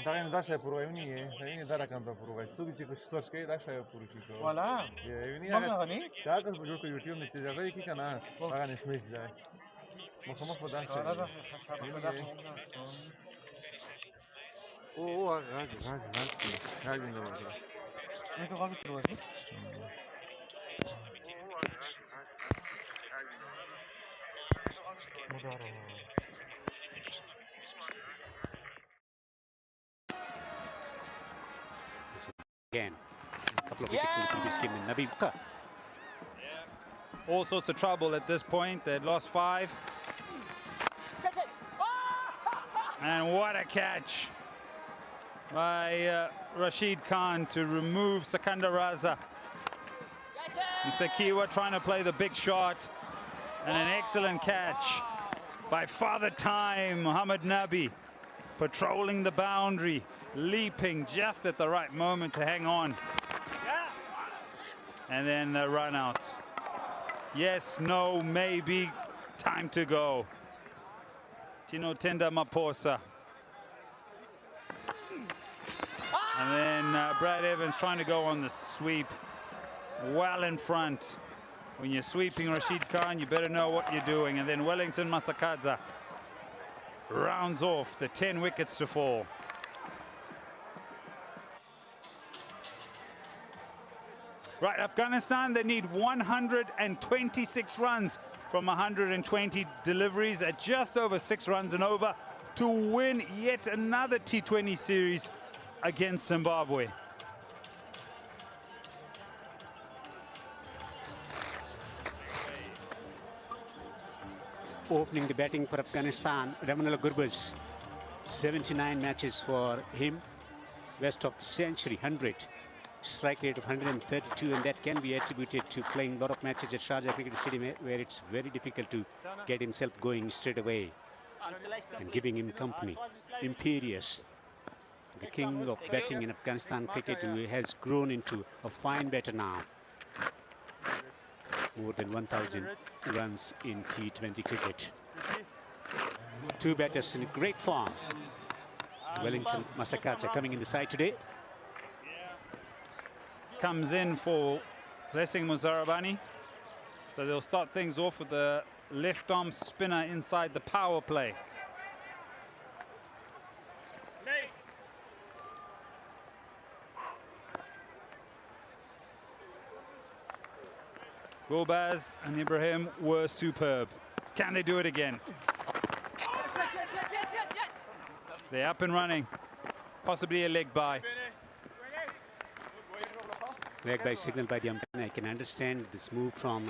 Dacă nu dașa purua Iunie dar dacă am purua. Tu dici că să știi dașa purușico. Voilà. Iunie. Magani? Dacă cu jocul YouTube ne ce javai ki kana. Aga ne smash da. Mă fă dașa. O, aga. Aga din gălăță. Nu te fac purua. Again, a couple of wickets in the previous game in Nabi. All sorts of trouble at this point. They'd lost 5. And what a catch by Rashid Khan to remove Sikandar Raza. And Sakiwa trying to play the big shot. And an excellent catch by Father Time, Muhammad Nabi, patrolling the boundary, leaping just at the right moment to hang on. And then the run out. Yes, no, maybe, time to go. Tino Tenda Maposa. And then Brad Evans trying to go on the sweep, well in front. When you're sweeping Rashid Khan, you better know what you're doing. And then Wellington Masakadza rounds off the 10 wickets to fall. Right, Afghanistan, they need 126 runs from 120 deliveries at just over 6 runs and over to win yet another T20 series against Zimbabwe. Opening the batting for Afghanistan, Ramanala Gurbaz. 79 matches for him, west of century, 100. Strike rate of 132, and that can be attributed to playing a lot of matches at Sharjah Cricket Stadium, where it's very difficult to get himself going straight away, and giving him company. Imperious, the king of batting in Afghanistan cricket, who has grown into a fine batter now. More than 1,000 runs in T20 cricket. 2 batters in great form. Wellington Masakadza coming in the side today. Comes in for Blessing Muzarabani. So they'll start things off with the left arm spinner inside the power play. Gulbaz and Ibrahim were superb. Can they do it again? They're up and running. Possibly a leg by. Leg by signal by the umpire. I can understand this move from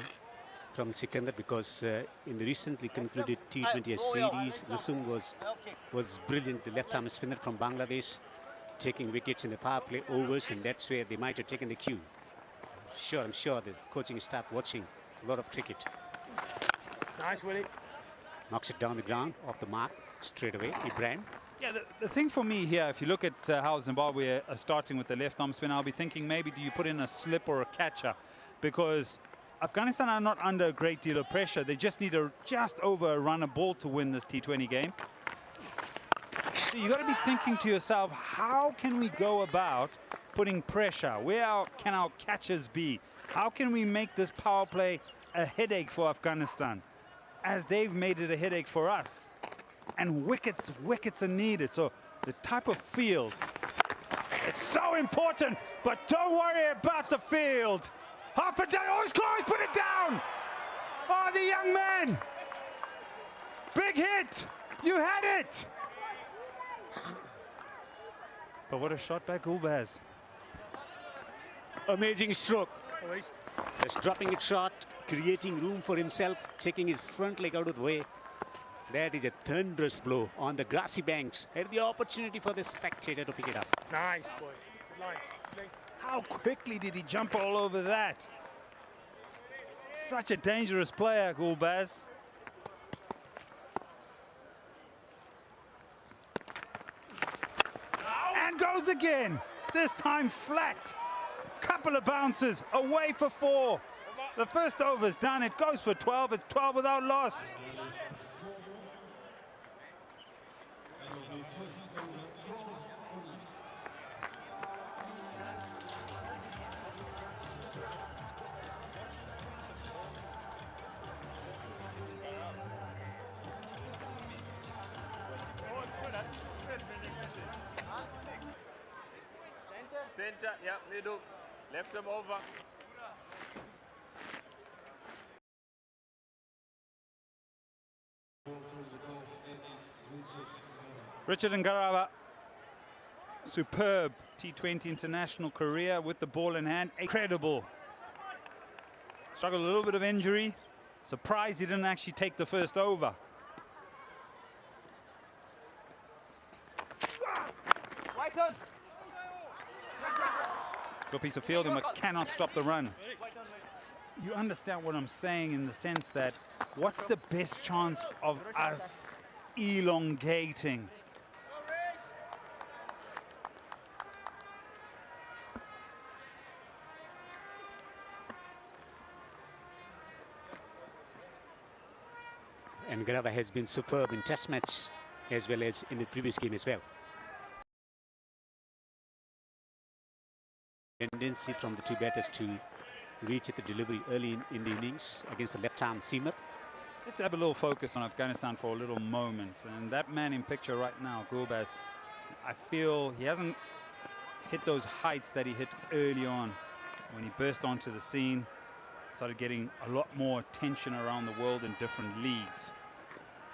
Sikandar, because in the recently concluded T20 series, Nasum was brilliant. The left arm spinner from Bangladesh, taking wickets in the power play overs, and that's where they might have taken the cue. Sure, I'm sure the coaching staff watching a lot of cricket. Nice, Willie. Knocks it down the ground, off the mark, straight away. Ibrahim. Yeah, the thing for me here, if you look at how Zimbabwe are starting with the left arm spin, I'll be thinking maybe do you put in a slip or a catcher, because Afghanistan are not under a great deal of pressure. They just need just over a run a ball to win this T20 game. So you got to be thinking to yourself, how can we go about putting pressure? Where can our catchers be? How can we make this power play a headache for Afghanistan, as they've made it a headache for us? And wickets are needed. So the type of field is so important, but don't worry about the field. Half a day, oh, it's close, put it down. Oh, the young man. Big hit, you had it. But what a shot by Gulbaz. Amazing stroke. Just dropping it short, creating room for himself, taking his front leg out of the way. That is a thunderous blow on the grassy banks. Had the opportunity for the spectator to pick it up. Nice, boy. Good line. How quickly did he jump all over that? Such a dangerous player, Gulbaz. And goes again. This time flat. Couple of bounces, away for 4. The first over's done. It goes for 12. It's 12 without loss. Center, yeah, middle, left him over. Richard Ngarava, superb T20 international career with the ball in hand, incredible. Struggled a little bit of injury, surprised he didn't actually take the first over. Good piece of fielding, but cannot stop the run. You understand what I'm saying in the sense that what's the best chance of us elongating? And Ngarava has been superb in test match as well as in the previous game as well. Tendency from the two batters to reach at the delivery early in the innings against the left-arm seamer. Let's have a little focus on Afghanistan for a little moment. And that man in picture right now, Gulbaz, I feel he hasn't hit those heights that he hit early on when he burst onto the scene, started getting a lot more attention around the world in different leagues.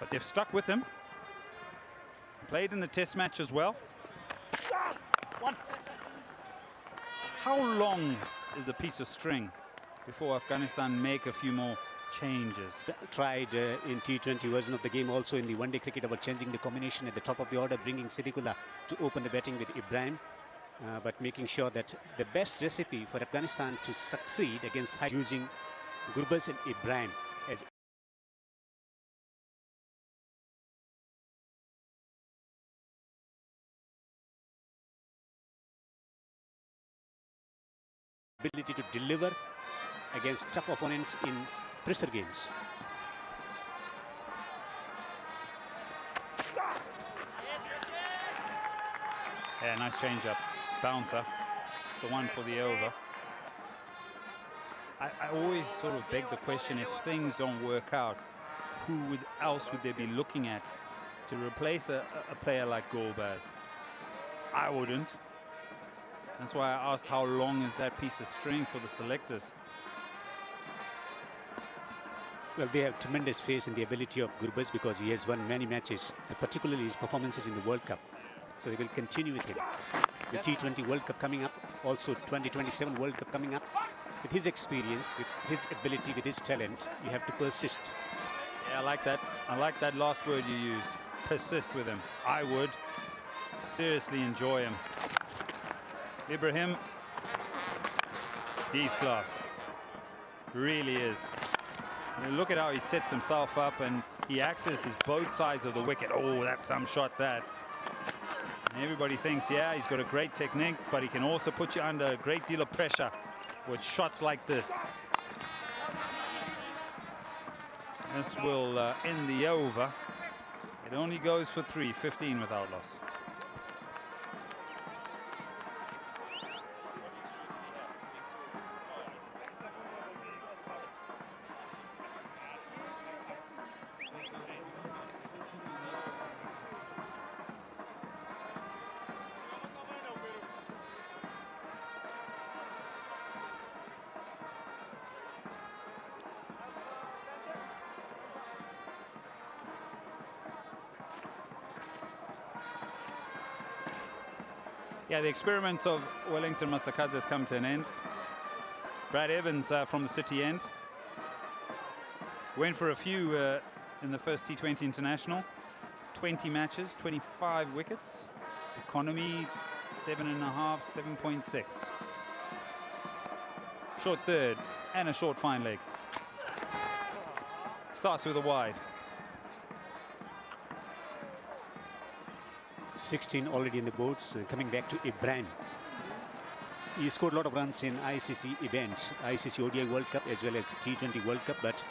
But they've stuck with him. Played in the test match as well. How long is a piece of string before Afghanistan make a few more changes? Tried in T20 version of the game, also in the one-day cricket, about changing the combination at the top of the order, bringing Siddiqullah to open the batting with Ibrahim, but making sure that the best recipe for Afghanistan to succeed against using Gurbaz and Ibrahim as ability to deliver against tough opponents in pressure games. Yeah, nice change up. Bouncer, the one for the over. I always sort of beg the question, if things don't work out, who else would they be looking at to replace a player like Gulbaz? I wouldn't. That's why I asked how long is that piece of string for the selectors. Well, they have tremendous faith in the ability of Gurbaz because he has won many matches, particularly his performances in the World Cup. So they will continue with him. The T20 World Cup coming up, also 2027 World Cup coming up. With his experience, with his ability, with his talent, you have to persist. Yeah, I like that. I like that last word you used. Persist with him. I would seriously enjoy him. Ibrahim, he's class. Really is. I mean, look at how he sets himself up and he accesses both sides of the wicket. Oh, that's some shot, that. And everybody thinks, yeah, he's got a great technique, but he can also put you under a great deal of pressure with shots like this. This will end the over. It only goes for 3, 15 without loss. Yeah, the experiment of Wellington Masakadze has come to an end. Brad Evans from the City end went for a few in the first T20 International. 20 matches, 25 wickets. Economy 7.5, 7.6. Short third and a short fine leg. Starts with a wide. 16 already in the boards, coming back to Ibrahim. He scored a lot of runs in ICC events, ICC ODI World Cup as well as T20 World Cup, but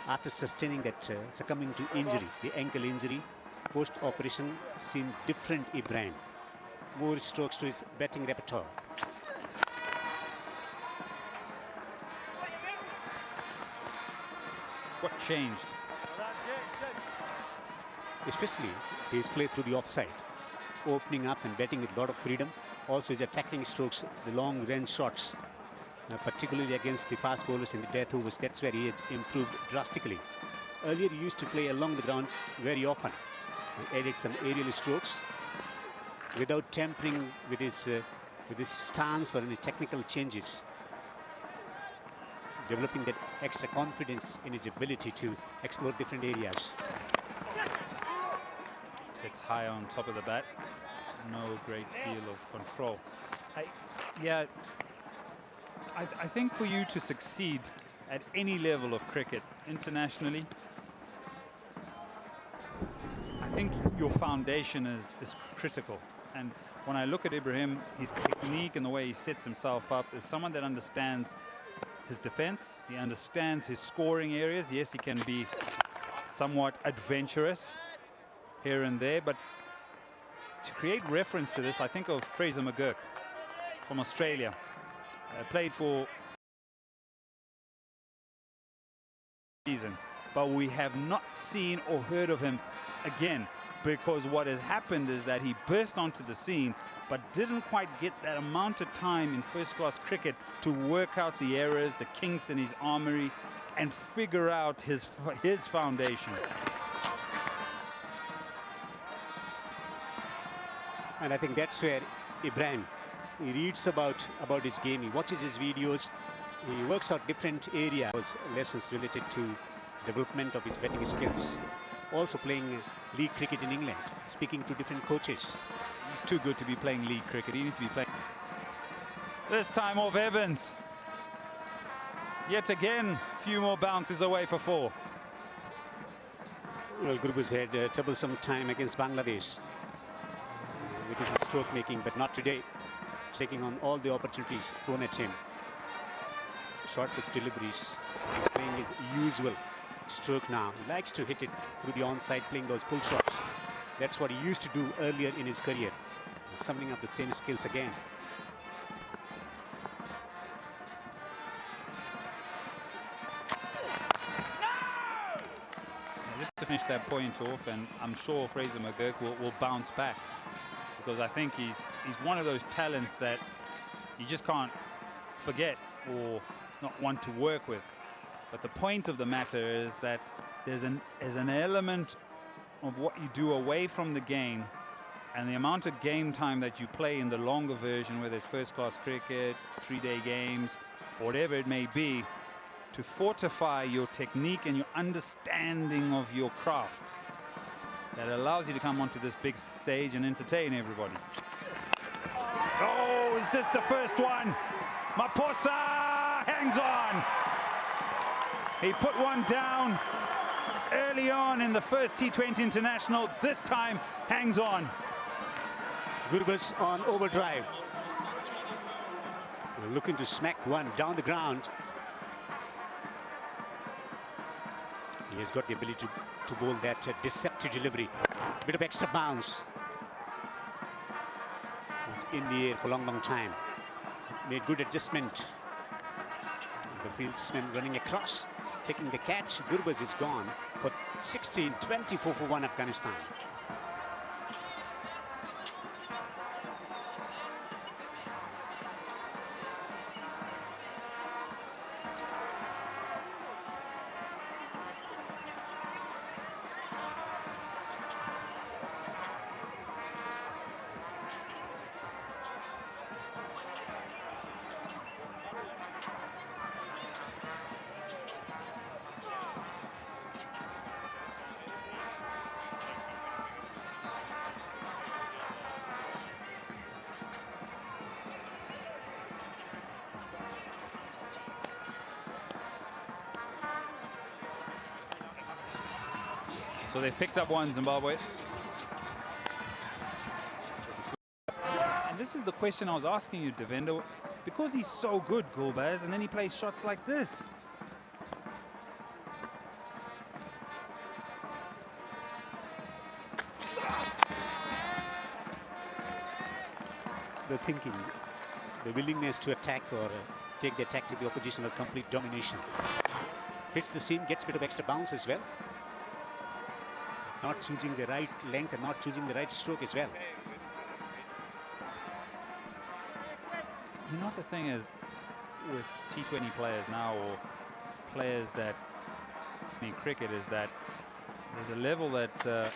after sustaining that, succumbing to injury, the ankle injury, post-operation seen different Ibrahim. More strokes to his batting repertoire. What changed? Especially his play through the offside, opening up and batting with a lot of freedom. Also his attacking strokes, the long range shots, particularly against the fast bowlers in the death overs. That's where he has improved drastically. Earlier he used to play along the ground very often. He added some aerial strokes without tampering with his stance or any technical changes, developing that extra confidence in his ability to explore different areas. It's high on top of the bat. No great deal of control. I think for you to succeed at any level of cricket internationally, I think your foundation is critical. And when I look at Ibrahim, his technique and the way he sets himself up is someone that understands his defense. He understands his scoring areas. Yes, he can be somewhat adventurous here and there, but to create reference to this, I think of Fraser McGurk from Australia. Played for season, but we have not seen or heard of him again, because what has happened is that he burst onto the scene but didn't quite get that amount of time in first-class cricket to work out the errors, the kinks in his armory, and figure out his foundation. And I think that's where Ibrahim, he reads about his game, he watches his videos, he works out different areas, lessons related to development of his batting skills. Also playing league cricket in England, speaking to different coaches. He's too good to be playing league cricket. He needs to be playing. This time off Evans. Yet again, few more bounces away for 4. Well, Gurbuz had troublesome time against Bangladesh with his stroke making, but not today. Taking on all the opportunities thrown at him. Short pitch deliveries. He's playing his usual stroke now. He likes to hit it through the onside, playing those pull shots. That's what he used to do earlier in his career. He's summing up the same skills again. Just to finish that point off, and I'm sure Fraser McGurk will bounce back, because I think he's one of those talents that you just can't forget or not want to work with. But the point of the matter is that there's an element of what you do away from the game and the amount of game time that you play in the longer version, whether it's first-class cricket, 3-day games, whatever it may be, to fortify your technique and your understanding of your craft, that allows you to come onto this big stage and entertain everybody. Oh, is this the first one? Maposa hangs on. He put one down early on in the first T20 international. This time hangs on. Gurbuz on overdrive. Looking to smack one down the ground. He has got the ability to bowl that deceptive delivery. Bit of extra bounce. It's in the air for a long time. Made good adjustment. The fieldsman running across, taking the catch. Gurbuz is gone for 16, 24 for 1 Afghanistan. So they've picked up one, Zimbabwe. And this is the question I was asking you, Devendra. Because he's so good, Gulbaz, and then he plays shots like this. the thinking, the willingness to attack or take the attack to the opposition or complete domination. Hits the seam, gets a bit of extra bounce as well. Not choosing the right length and not choosing the right stroke as well. You know what the thing is with T20 players now, or players that in cricket, is that there's a level that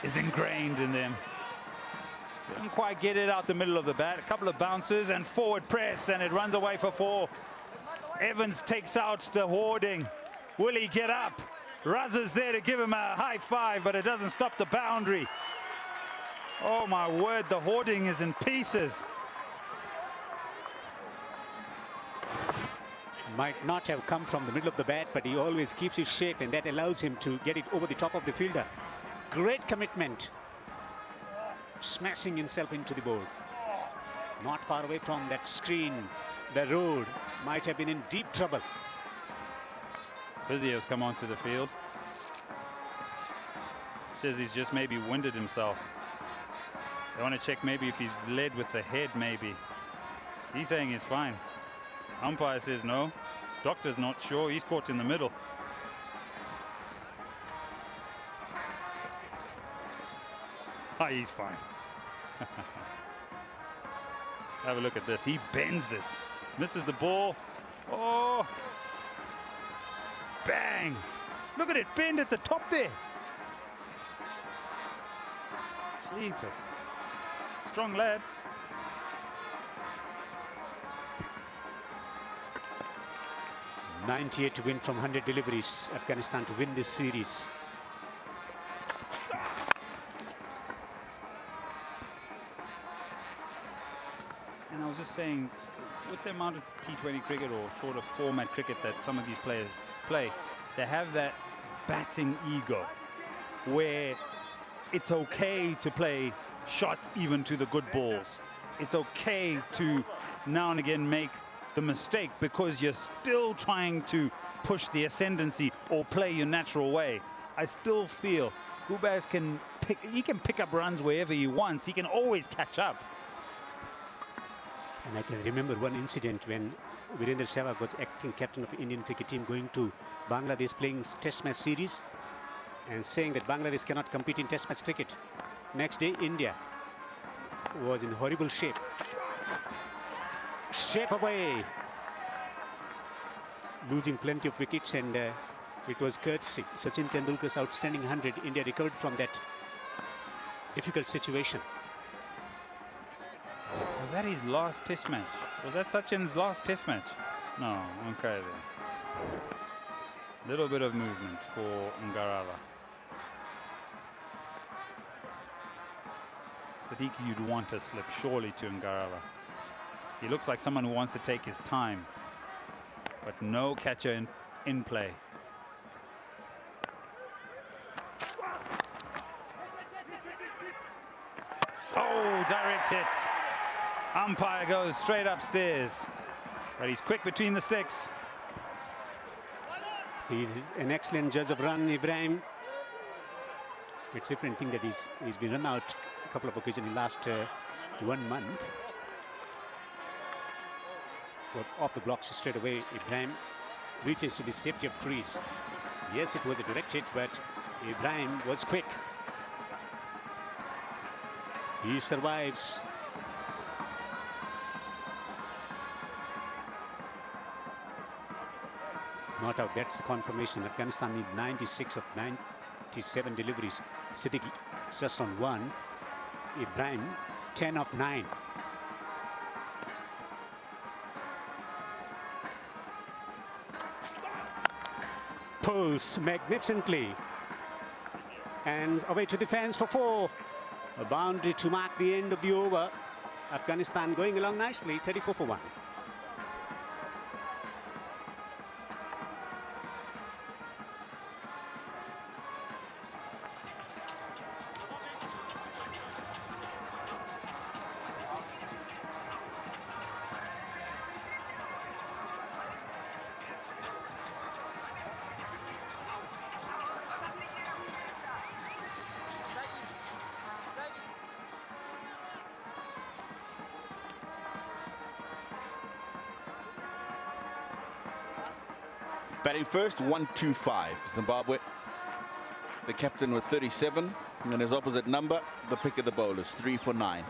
is ingrained in them. Didn't quite get it out the middle of the bat. A couple of bounces and forward press, and it runs away for 4. Evans takes out the hoarding. Will he get up? Razza's there to give him a high five, but it doesn't stop the boundary. Oh my word, the hoarding is in pieces. Might not have come from the middle of the bat, but he always keeps his shape, and that allows him to get it over the top of the fielder. Great commitment. Smashing himself into the board. Not far away from that screen. The road might have been in deep trouble. Vizio's come onto the field. Says he's just maybe winded himself. They want to check maybe if he's led with the head, maybe. He's saying he's fine. Umpire says no. Doctor's not sure. He's caught in the middle. Ah, he's fine. Have a look at this. He bends this. Misses the ball. Oh! Bang! Look at it bend at the top there. Jeepers. Strong lad. .98 to win from 100 deliveries. Afghanistan to win this series. And I was just saying, with the amount of T20 cricket or sort of format cricket that some of these players play, they have that batting ego where it's okay to play shots even to the good balls. It's okay to now and again make the mistake because you're still trying to push the ascendancy or play your natural way. I still feel Gubaz can pick up runs wherever he wants. He can always catch up. And I can remember one incident when Virendra Sehwag was acting captain of the Indian cricket team, going to Bangladesh playing test match series and saying that Bangladesh cannot compete in test match cricket. Next day, India was in horrible shape. Shape away. Losing plenty of wickets, and it was courtesy. Sachin Tendulkar's outstanding 100. India recovered from that difficult situation. Was that his last test match? Was that Sachin's last test match? No, okay then. Little bit of movement for Ngarala. Sadiq, you'd want to slip surely to Ngarala. He looks like someone who wants to take his time, but no catcher in play. Oh, direct hit. Umpire goes straight upstairs, but he's quick between the sticks. He's an excellent judge of run, Ibrahim. It's a different thing that he's been run out a couple of occasions in the last 1 month. But off the blocks straight away, Ibrahim reaches to the safety of crease. Yes, it was a direct hit, but Ibrahim was quick. He survives. Not out. That's the confirmation. Afghanistan need 96 of 97 deliveries. Siddiq just on 1. Ibrahim 10 of 9. Pulls magnificently. And away to the fence for 4. A boundary to mark the end of the over. Afghanistan going along nicely. 34 for 1. Batting first, 1-2-5. Zimbabwe. The captain with 37, and his opposite number, the pick of the bowlers, 3 for 9.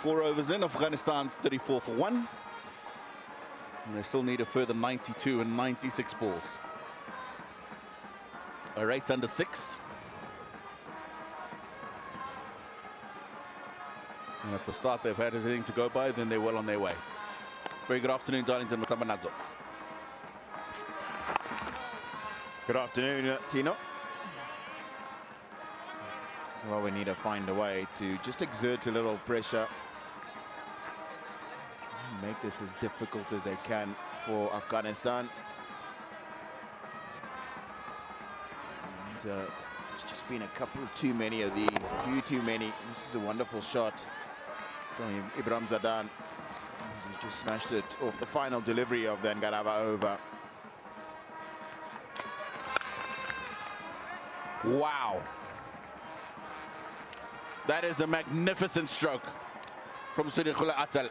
4 overs in, Afghanistan 34 for 1. And they still need a further 92 and 96 balls. A rate under 6. And if the start they've had is anything to go by, then they're well on their way. Very good afternoon, Darlington Mutamanadzo. Good afternoon, Tino. So we need to find a way to just exert a little pressure. Make this as difficult as they can for Afghanistan. And there's just been a couple too many of these, a few too many. This is a wonderful shot from Ibrahim Zadan. He just smashed it off the final delivery of the Ngarava over. Wow. That is a magnificent stroke from Sirikhula Atal.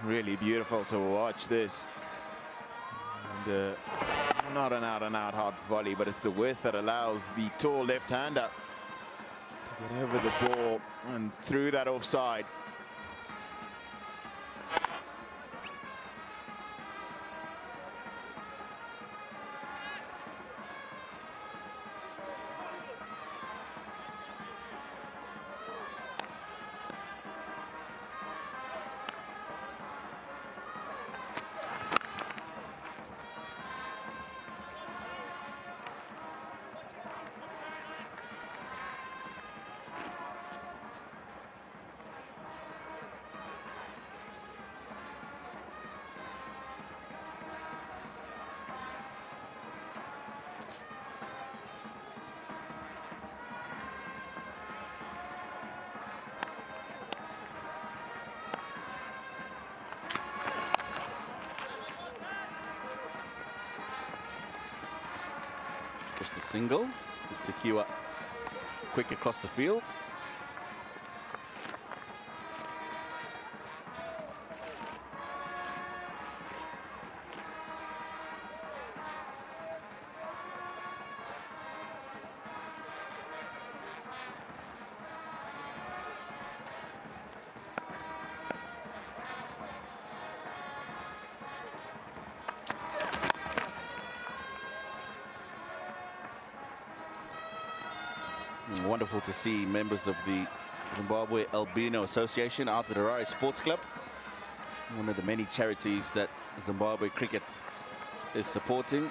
Really beautiful to watch this. And not an out-and-out hard volley, but it's the width that allows the tall left-hander to get over the ball and through that offside. Just the single. Secure quick across the field. Wonderful to see members of the Zimbabwe Albino Association out at Harare Sports Club, one of the many charities that Zimbabwe Cricket is supporting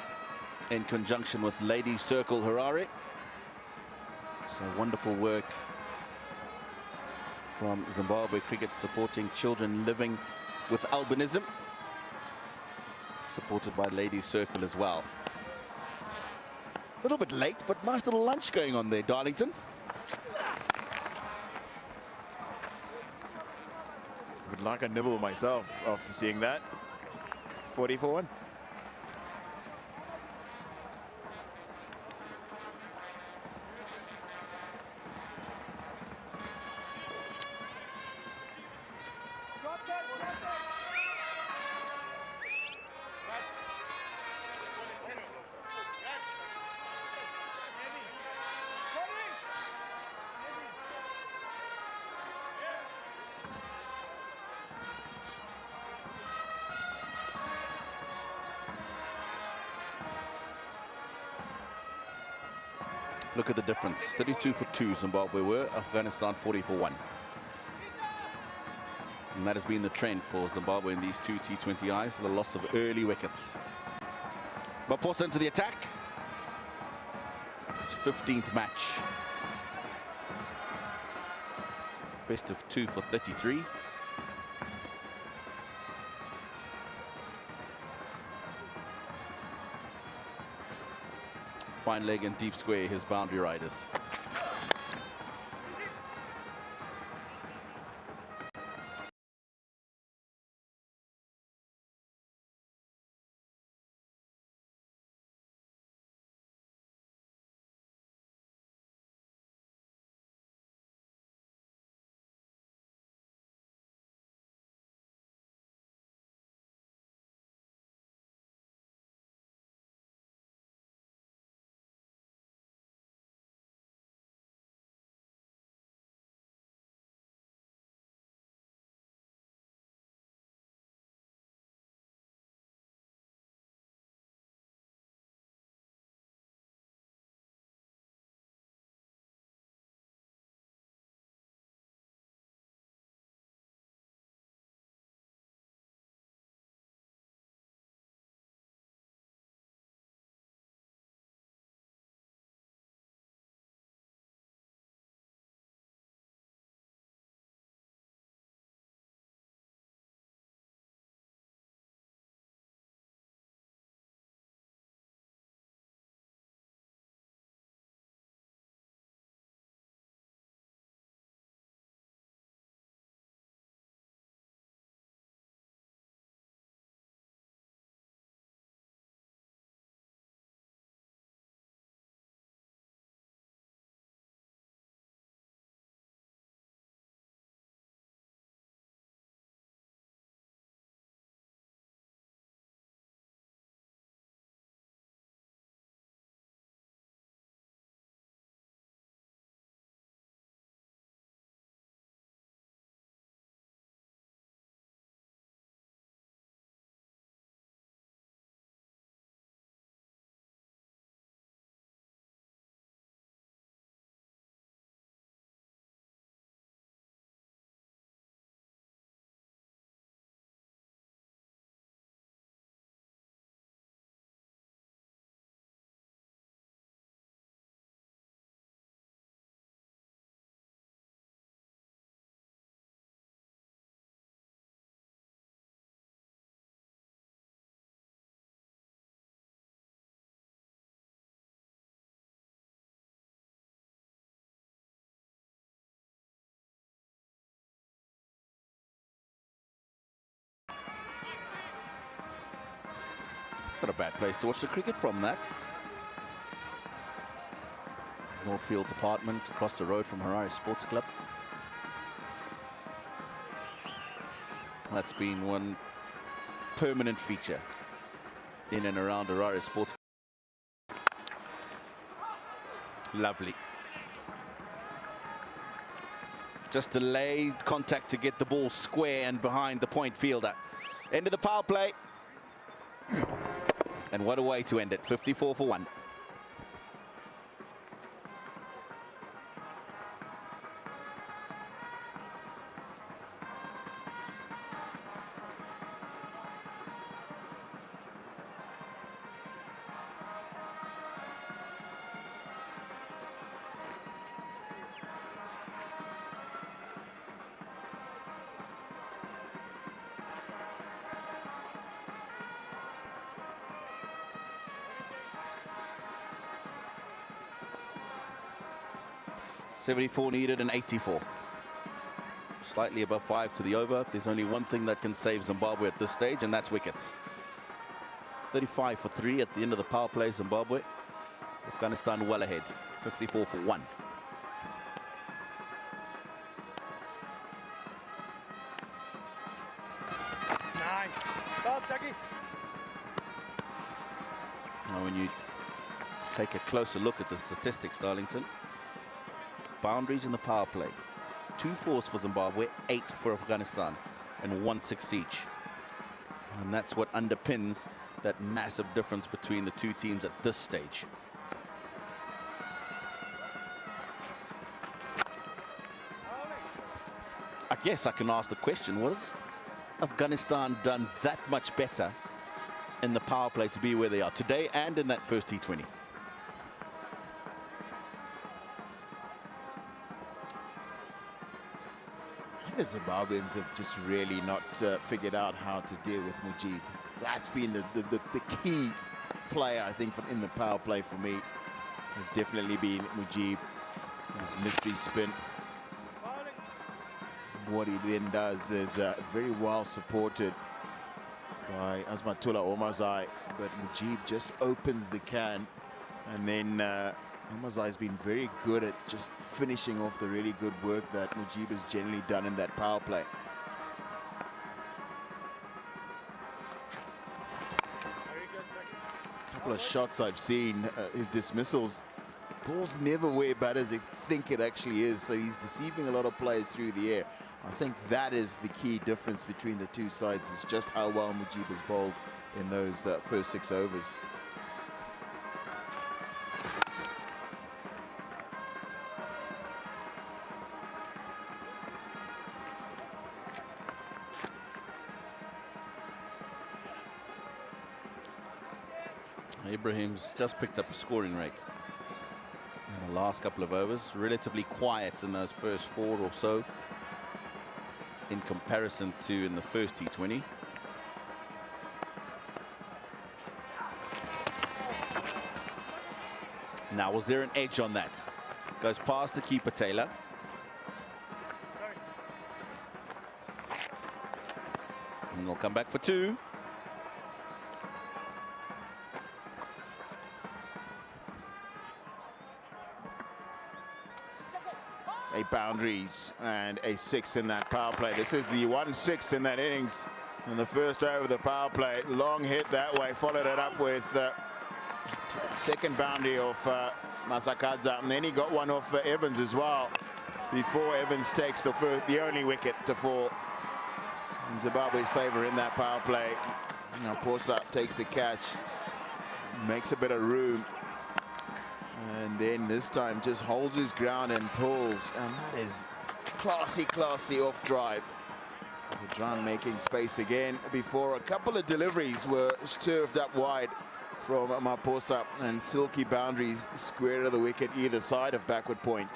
in conjunction with Ladies Circle Harare. So wonderful work from Zimbabwe Cricket supporting children living with albinism, supported by Ladies Circle as well. A little bit late, but nice little lunch going on there, Darlington. Would like a nibble myself after seeing that. 40 for 1. Look at the difference. 32 for 2 Zimbabwe were, Afghanistan 40 for 1. And that has been the trend for Zimbabwe in these two T20Is, the loss of early wickets. Maposa into the attack. His 15th match. Best of 2 for 33. Fine leg and deep square, his boundary riders. It's not a bad place to watch the cricket from, that. Northfield's apartment across the road from Harare Sports Club. That's been one permanent feature in and around Harare Sports Club. Lovely. Just delayed contact to get the ball square and behind the point fielder. End of the power play. And what a way to end it. 54 for 1. .74 needed and 84. Slightly above 5 to the over. There's only one thing that can save Zimbabwe at this stage, and that's wickets. 35 for 3 at the end of the power play, Zimbabwe. Afghanistan well ahead. 54 for 1. Nice. Well, Chucky. Now when you take a closer look at the statistics, Darlington, boundaries in the power play, 2 4s for Zimbabwe, 8 for Afghanistan, and 1 6 each. And that's what underpins that massive difference between the two teams at this stage. I guess I can ask the question, was Afghanistan done that much better in the power play to be where they are today and in that first T20? The Zimbabweans have just really not figured out how to deal with Mujib. That's been the key player, I think, in the power play for me. Has definitely been Mujib. His mystery spin. What he then does is very well supported by Asmatullah Omarzai, but Mujib just opens the can, and then Omarzai has been very good at just finishing off the really good work that Mujib has generally done in that power play. A couple of shots I've seen, his dismissals, ball's never where batters think it actually is, so he's deceiving a lot of players through the air. I think that is the key difference between the two sides, is just how well Mujib has bowled in those first 6 overs. Ibrahim's just picked up a scoring rate in the last couple of overs. Relatively quiet in those first 4 or so in comparison to in the first T20. Now, was there an edge on that? Goes past the keeper, Taylor. And they'll come back for 2. A boundaries and a 6 in that power play. This is the 1-6 in that innings. In the first over of the power play, long hit that way, followed it up with second boundary of Masakadza, and then he got one off Evans as well, before Evans takes the only wicket to fall in Zimbabwe's favour in that power play. Now Posa takes the catch, makes a bit of room, and then this time just holds his ground and pulls, and that is classy off drive. Zidran making space again before a couple of deliveries were served up wide from Maposa, and silky boundaries square to the wicket either side of backward point.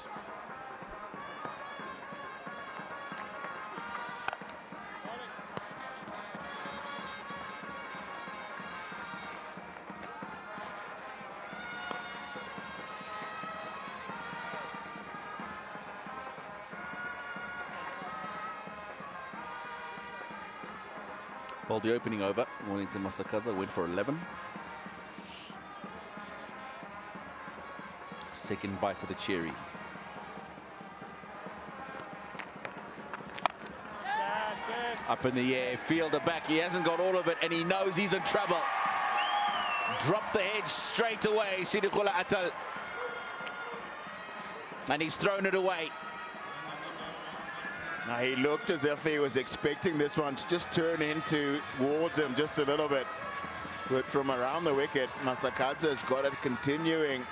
Well, the opening over, Wellington Masakadza went for 11. Second bite of the cherry. Up in the air, fielder back. He hasn't got all of it, and he knows he's in trouble. Drop the hedge straight away, Sidikula Atal. And he's thrown it away. Now he looked as if he was expecting this one to just turn in towards him just a little bit. But from around the wicket, Masakadze's got it continuing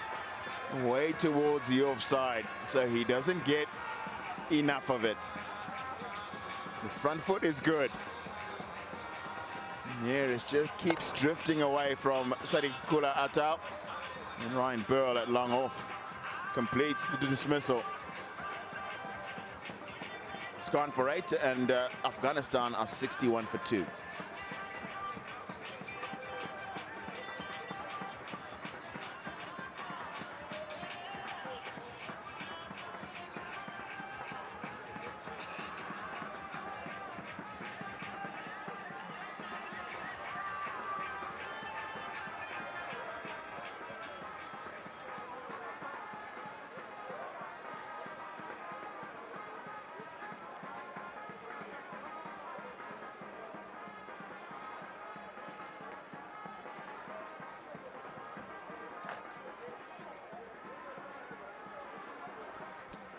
way towards the offside. So he doesn't get enough of it. The front foot is good. Yeah, it just keeps drifting away from Sidikula Atal. And Ryan Burl at long off completes the dismissal. It's gone for 8, and Afghanistan are 61 for 2.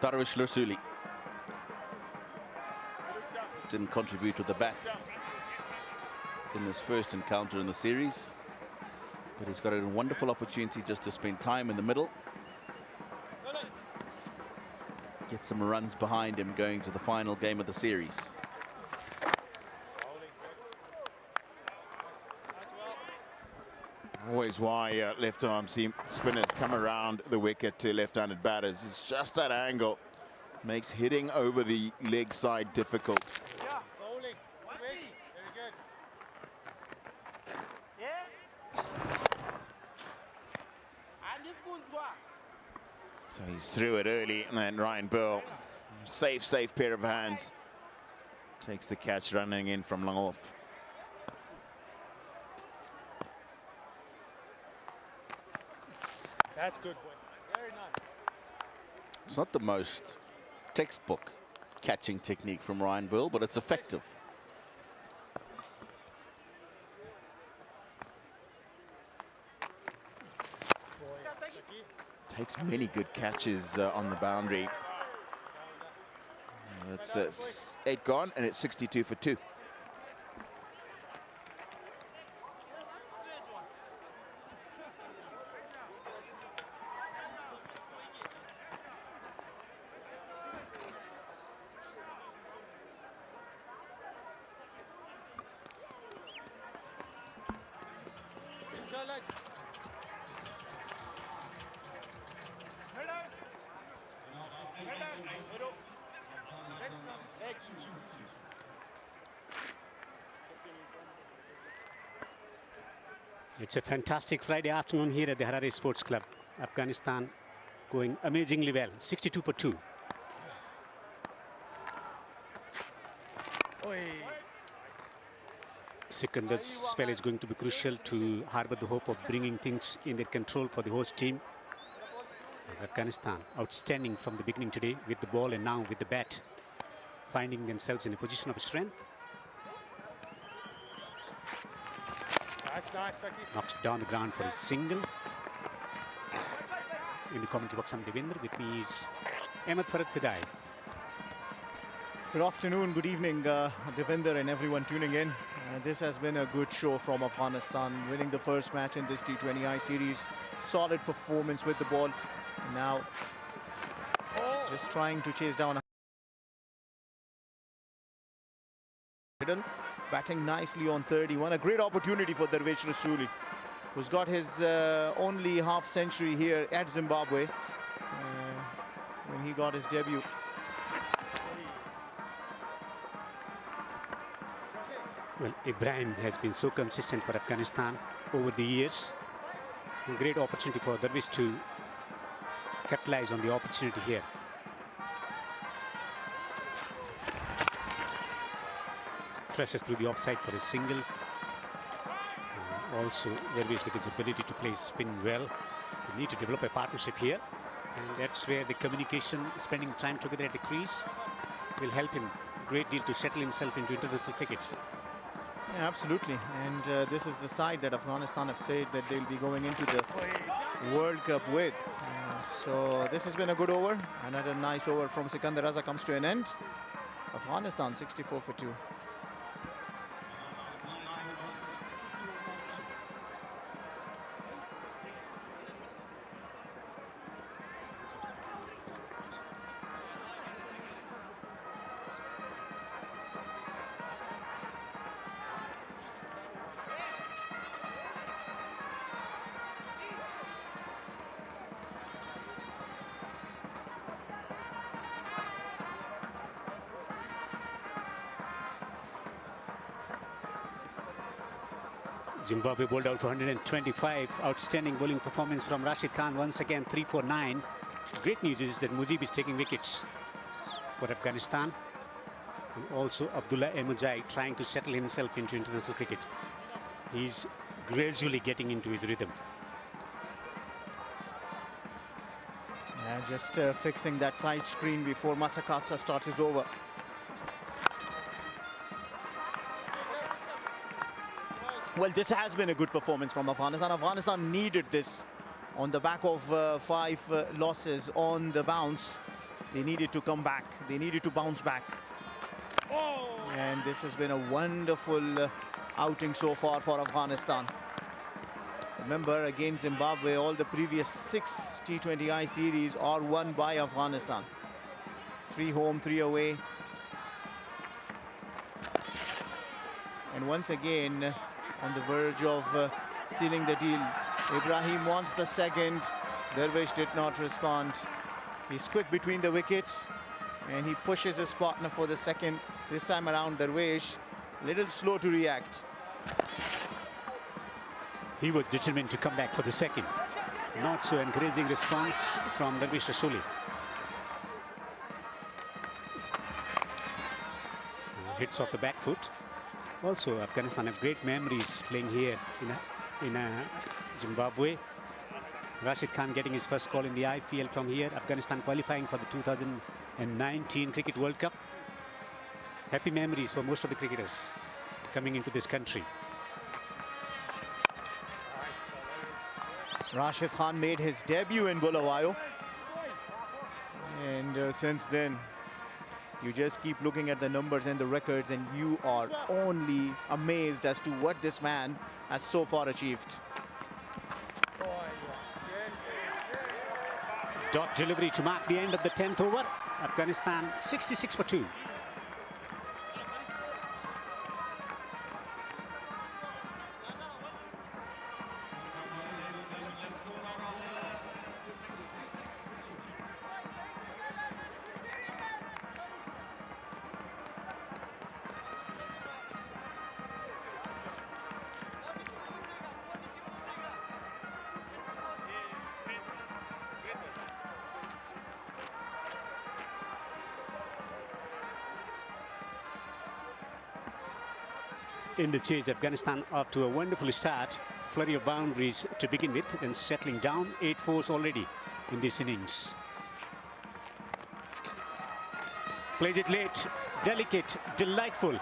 Darwish Rasuli didn't contribute with the bat in his first encounter in the series, but he's got a wonderful opportunity just to spend time in the middle, get some runs behind him going to the final game of the series. Always why left-arm spinners come around the wicket to left-handed batters. It's just that angle makes hitting over the leg side difficult. Yeah, bowling. Very good. Yeah. And this one's what? So he's through it early, and then Ryan Burl, safe pair of hands, takes the catch running in from long off. That's good, boy. Very nice. It's not the most textbook catching technique from Ryan Burl, but it's effective. Takes many good catches on the boundary. That's 8 gone, and it's 62 for 2. It's a fantastic Friday afternoon here at the Harare Sports Club. Afghanistan going amazingly well, 62 for 2. Sekunder's spell is going to be crucial to harbour the hope of bringing things in their control for the host team. Afghanistan outstanding from the beginning today with the ball and now with the bat, finding themselves in a position of strength. That's nice, Saki. Knocks down the ground for a single. In the commentary box, I'm Devendra. With me is Ahmed Farad Fidai. Good afternoon, good evening, Devendra and everyone tuning in. This has been a good show from Afghanistan, winning the first match in this T20I series. Solid performance with the ball. And now, just trying to chase down. Batting nicely on 31. A great opportunity for Darwish Rasuli, who's got his only half century here at Zimbabwe when he got his debut. Well, Ibrahim has been so consistent for Afghanistan over the years. A great opportunity for Darwish to capitalize on the opportunity here. Flashes through the offside for a single. Also, Darwish with his ability to play spin well. We need to develop a partnership here. And that's where the communication, spending time together at the crease, will help him a great deal to settle himself into international cricket. Yeah, absolutely. And this is the side that Afghanistan have said that they'll be going into the World Cup with. So this has been a good over. Another nice over from Sikandar Raza comes to an end. Afghanistan 64 for 2. Zimbabwe bowled out for 125. Outstanding bowling performance from Rashid Khan. Once again, 3 for 9. Great news is that Mujib is taking wickets for Afghanistan. And also Abdullah Emujai trying to settle himself into international cricket. He's gradually getting into his rhythm. Just fixing that side screen before Masakatsa starts his over. Well, this has been a good performance from Afghanistan. Afghanistan needed this on the back of 5 losses on the bounce. They needed to come back. They needed to bounce back. And this has been a wonderful outing so far for Afghanistan. Remember, against Zimbabwe, all the previous 6 T20I series are won by Afghanistan. 3 home, 3 away. And once again, on the verge of sealing the deal. Ibrahim wants the second. Darvish did not respond. He's quick between the wickets and he pushes his partner for the second. This time around, Darvish a little slow to react. He was determined to come back for the second. Not so encouraging response from Darvish Rasuli. Hits off the back foot. Also, Afghanistan have great memories playing here in Zimbabwe. Rashid Khan getting his first call in the IPL from here. Afghanistan qualifying for the 2019 Cricket World Cup. Happy memories for most of the cricketers coming into this country. Rashid Khan made his debut in Bulawayo. And since then, you just keep looking at the numbers and the records and you are only amazed as to what this man has so far achieved. Dot delivery to mark the end of the 10th over. Afghanistan 66 for 2. In the chase, Afghanistan up to a wonderful start. Flurry of boundaries to begin with, then settling down. 8 fours already in this innings. Plays it late, delicate, delightful.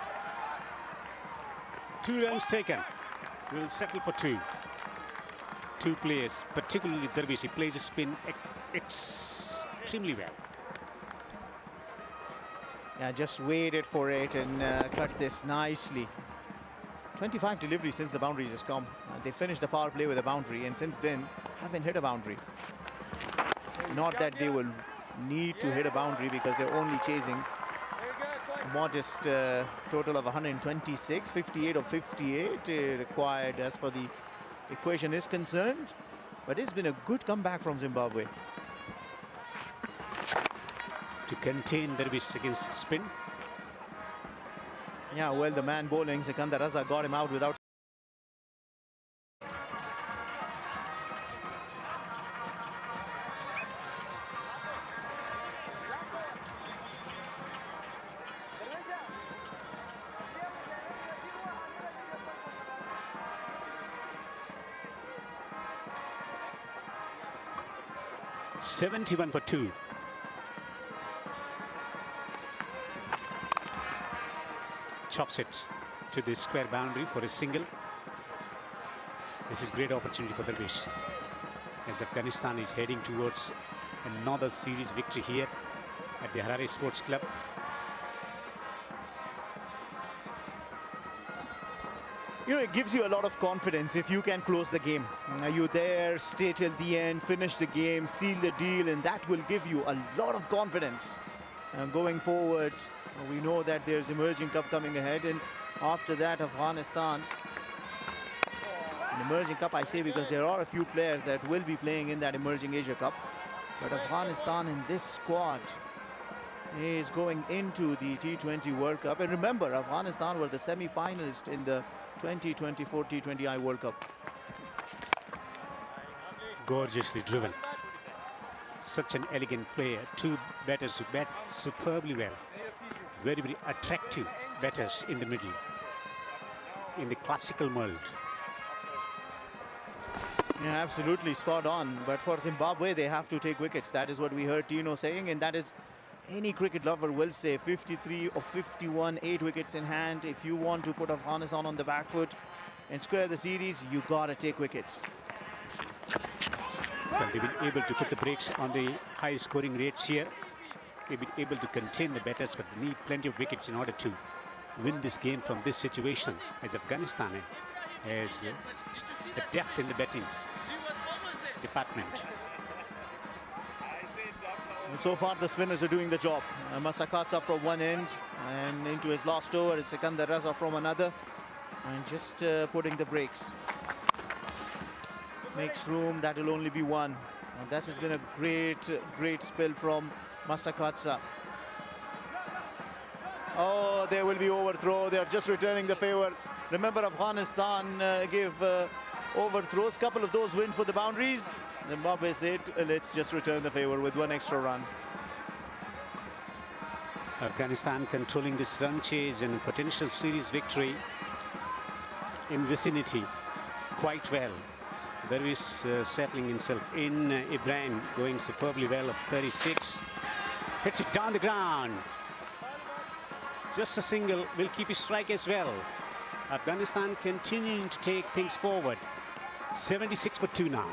2 runs taken. Will settle for 2. 2 players, particularly Darvish, he plays a spin extremely well. Yeah, just waited for it and cut this nicely. 25 deliveries since the boundaries has come. They finished the power play with a boundary and since then haven't hit a boundary. Not that they will need to hit a boundary because they're only chasing a modest total of 126, 58 of 58 required as for the equation is concerned. But it's been a good comeback from Zimbabwe. To contain Darvish against spin. Yeah, well, the man bowling, Sikandar Raza, got him out without. 71 for 2. Chops it to the square boundary for a single. This is great opportunity for the race, as Afghanistan is heading towards another series victory here at the Harare Sports Club. You know, it gives you a lot of confidence if you can close the game. You're there, stay till the end, finish the game, seal the deal, and that will give you a lot of confidence. Going forward, we know that there's Emerging Cup coming ahead, and after that, Afghanistan. An Emerging Cup, I say, because there are a few players that will be playing in that Emerging Asia Cup. But Afghanistan in this squad is going into the T20 World Cup. And remember, Afghanistan were the semi-finalists in the 2024 T20I World Cup. Gorgeously driven. Such an elegant player. Two batters who bat superbly well. Very, very attractive batters in the middle, in the classical mold. Yeah, absolutely spot on. But for Zimbabwe, they have to take wickets. That is what we heard Tino saying, and that is any cricket lover will say. 53 or 51, 8 wickets in hand. If you want to put Afghanistan on the back foot and square the series, you gotta take wickets. Well, they've been able to put the brakes on the high scoring rates here. They've been able to contain the batters, but they need plenty of wickets in order to win this game from this situation, as Afghanistan has the depth in the batting department. And so far, the spinners are doing the job. Masakatsa from one end, and into his last over, it's Sikandar Raza from another, and just putting the brakes. Makes room, that will only be one. And that has been a great spill from Masakatsa. Oh, there will be overthrow. They are just returning the favor. Remember, Afghanistan gave overthrows. Couple of those went for the boundaries. Zimbabwe said, let's just return the favor with one extra run. Afghanistan controlling this run chase and potential series victory in vicinity quite well. Darvish settling himself in. Ibrahim going superbly well of 36. Hits it down the ground. Just a single will keep his strike as well. Afghanistan continuing to take things forward. 76 for 2 now.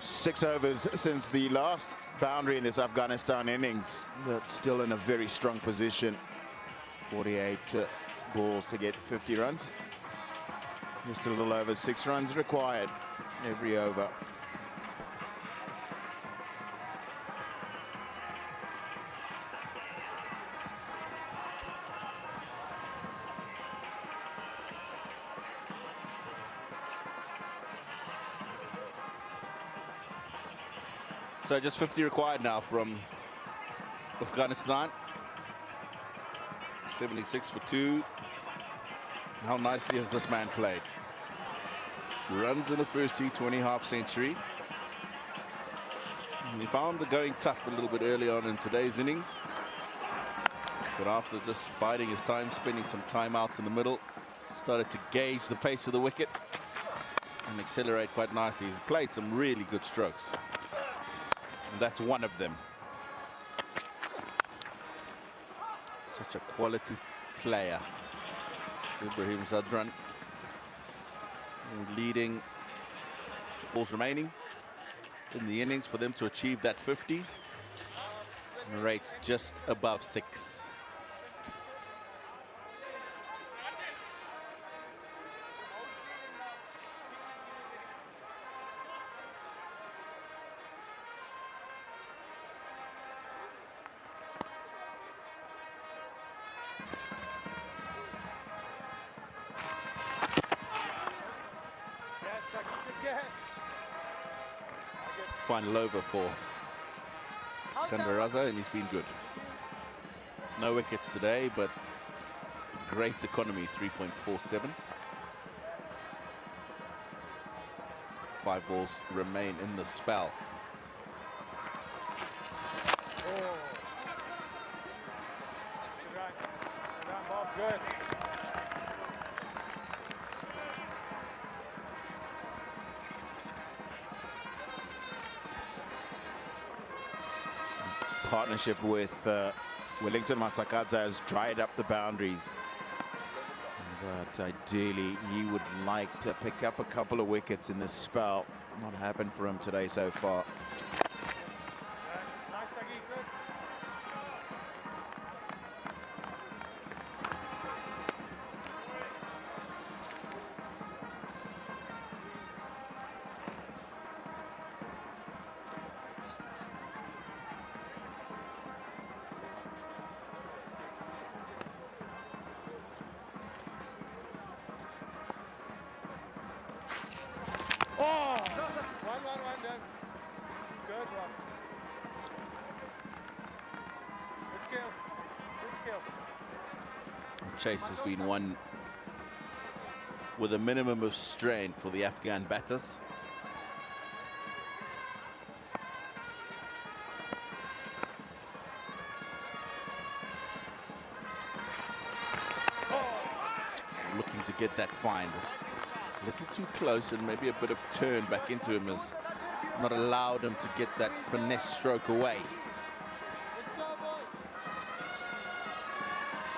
Six overs since the last boundary in this Afghanistan innings, but still in a very strong position. 48 balls to get 50 runs. Just a little over 6 runs required every over. So just 50 required now from Afghanistan. 76 for 2. How nicely has this man played? Runs in the first T20 half century. And he found the going tough a little bit early on in today's innings. But after just biding his time, spending some time out in the middle, started to gauge the pace of the wicket and accelerate quite nicely. He's played some really good strokes. And that's one of them. Such a quality player, Ibrahim Zadran, leading balls remaining in the innings for them to achieve that 50. And rates just above 6. final over for Iskandar Raza, and he's been good. No wickets today, but great economy, 3.47. 5 balls remain in the spell. Good run. Good run, Bob. Good. Partnership with Wellington Masakadza has dried up the boundaries. But ideally, he would like to pick up a couple of wickets in this spell. Not happened for him today so far. Nice, Sagi. Good. One done. Good, Rob. Good skills. Good skills. Chase has been one with a minimum of strain for the Afghan batters. Looking to get that fine. A little too close, and maybe a bit of turn back into him has not allowed him to get that finesse stroke away. Let's go, boys.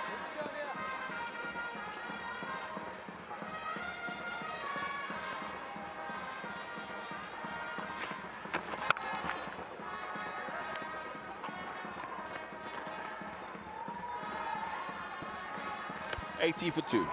Good shot here. $80 for 2.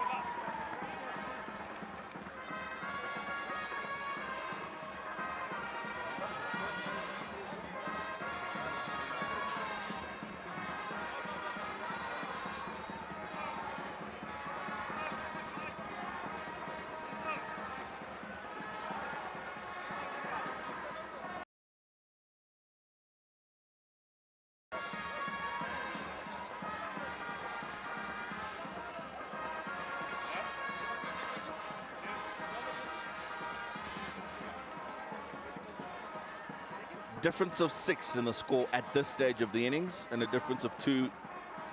Difference of 6 in the score at this stage of the innings, and a difference of 2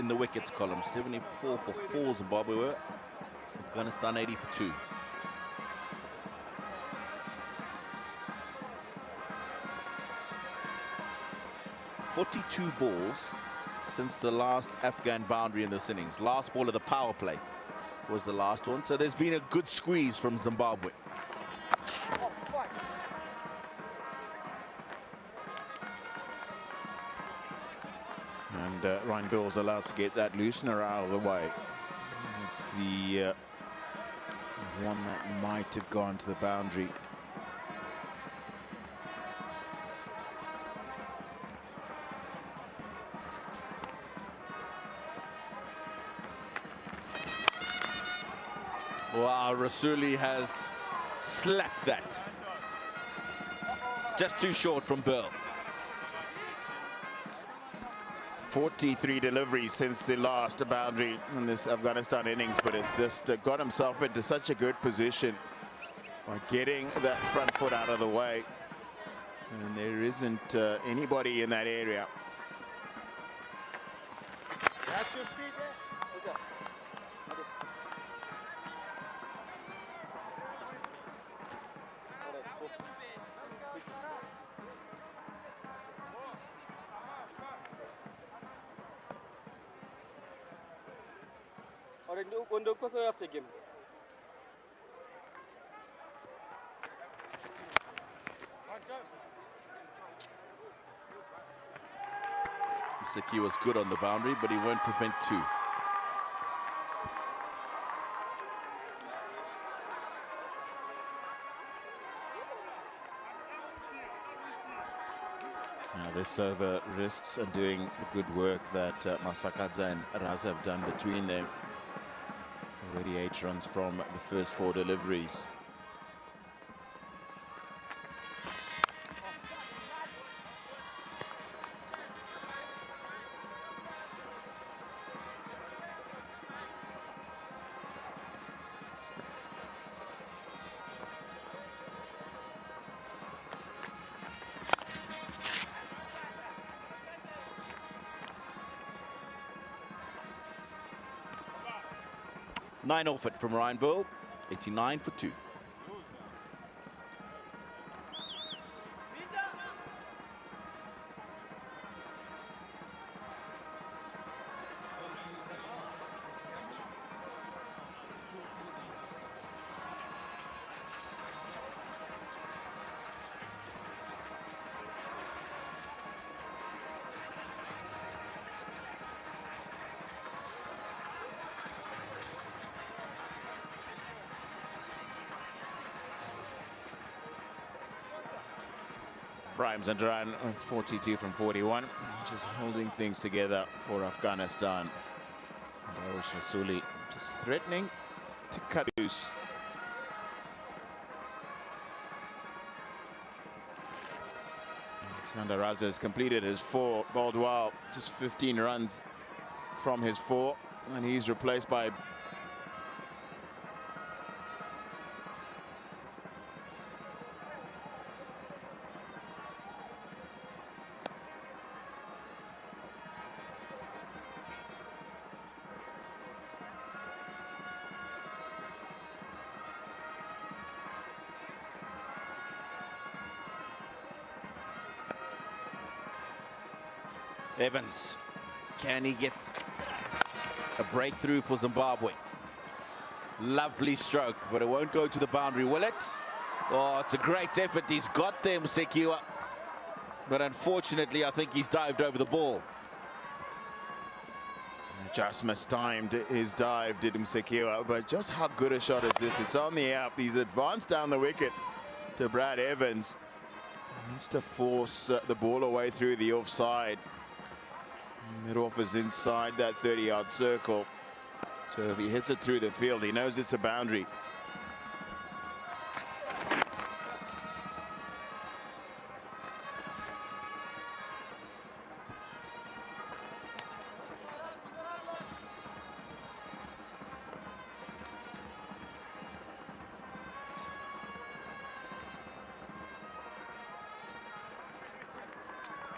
in the wickets column. 74 for 4 Zimbabwe were. Afghanistan 80 for 2. "42 balls since the last Afghan boundary in this innings. Last ball of the power play was the last one, so there's been a good squeeze from Zimbabwe. Oh, fuck. And Ryan Bill's allowed to get that loosener out of the way. It's the one that might have gone to the boundary. Wow, Rasuli has slapped that. Just too short from Bill. 43 deliveries since the last boundary in this Afghanistan innings, but it's just got himself into such a good position by getting that front foot out of the way. And there isn't anybody in that area. That's your speed there. Siki was good on the boundary, but he won't prevent 2. Now this over wrists and doing the good work that Masakadza and Raza have done between them. Already 8 runs from the first 4 deliveries. 9 off it from Ryan Burl. 89 for 2. Brahim Zandaran with 42 from 41, just holding things together for Afghanistan. Dawish Rasuli just threatening to cut loose. Sandaraza has completed his 4, bowled well, just 15 runs from his 4, and he's replaced by Evans. Can he get a breakthrough for Zimbabwe? Lovely stroke, but it won't go to the boundary, will it? Oh, it's a great effort. He's got them, Sekiwa. But unfortunately, I think he's dived over the ball. Just mistimed his dive, did Msekiwa, but just how good a shot is this? It's on the up. He's advanced down the wicket to Brad Evans. He needs to force the ball away through the offside. Mid-off is inside that 30-yard circle. So if he hits it through the field, he knows it's a boundary.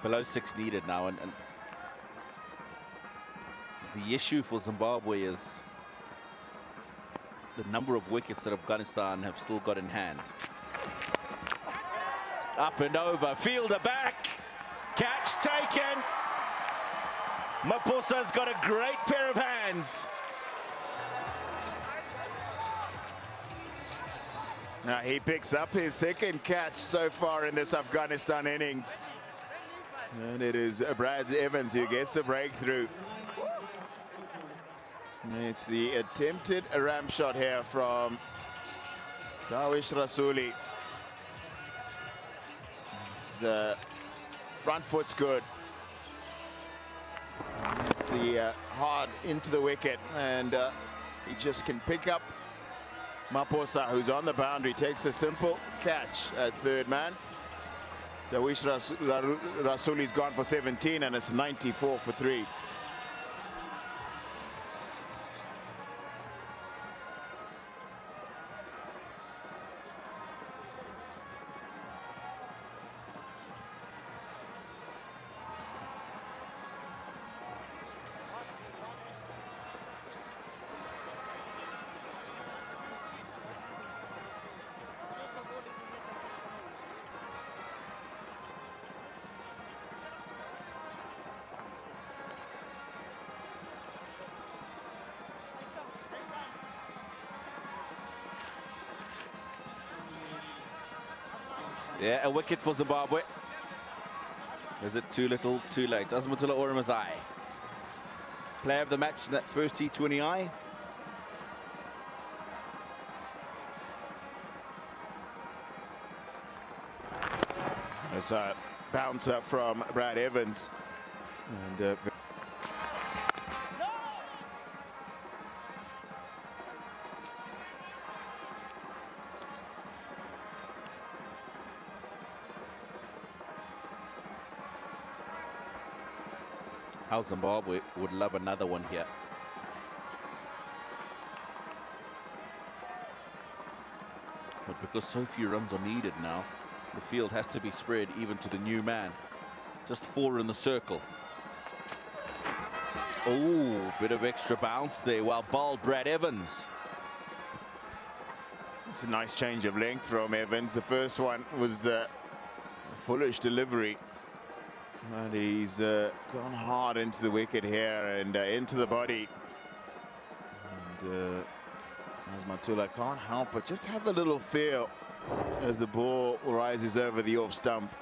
Below 6 needed now, and the issue for Zimbabwe is the number of wickets that Afghanistan have still got in hand. Up and over, fielder back, catch taken. Maposa's got a great pair of hands. Now he picks up his second catch so far in this Afghanistan innings. And it is Brad Evans who gets the breakthrough. It's the attempted ram shot here from Dawish Rasuli. His front foot's good. It's the hard into the wicket, and he just can pick up Maposa, who's on the boundary, takes a simple catch at third man. Dawish Rasuli's gone for 17, and it's 94 for 3. Yeah, a wicket for Zimbabwe. Is it too little, too late? Azmatullah Oramazai, player of the match in that first T20I. There's a bounce up from Brad Evans. And how Zimbabwe would love another one here. But because so few runs are needed now, the field has to be spread even to the new man. Just 4 in the circle. Oh, bit of extra bounce there. Well bowled, Brad Evans. It's a nice change of length from Evans. The first one was a foolish delivery. And he's gone hard into the wicket here and into the body. And Azmatullah can't help but just have a little feel as the ball rises over the off stump.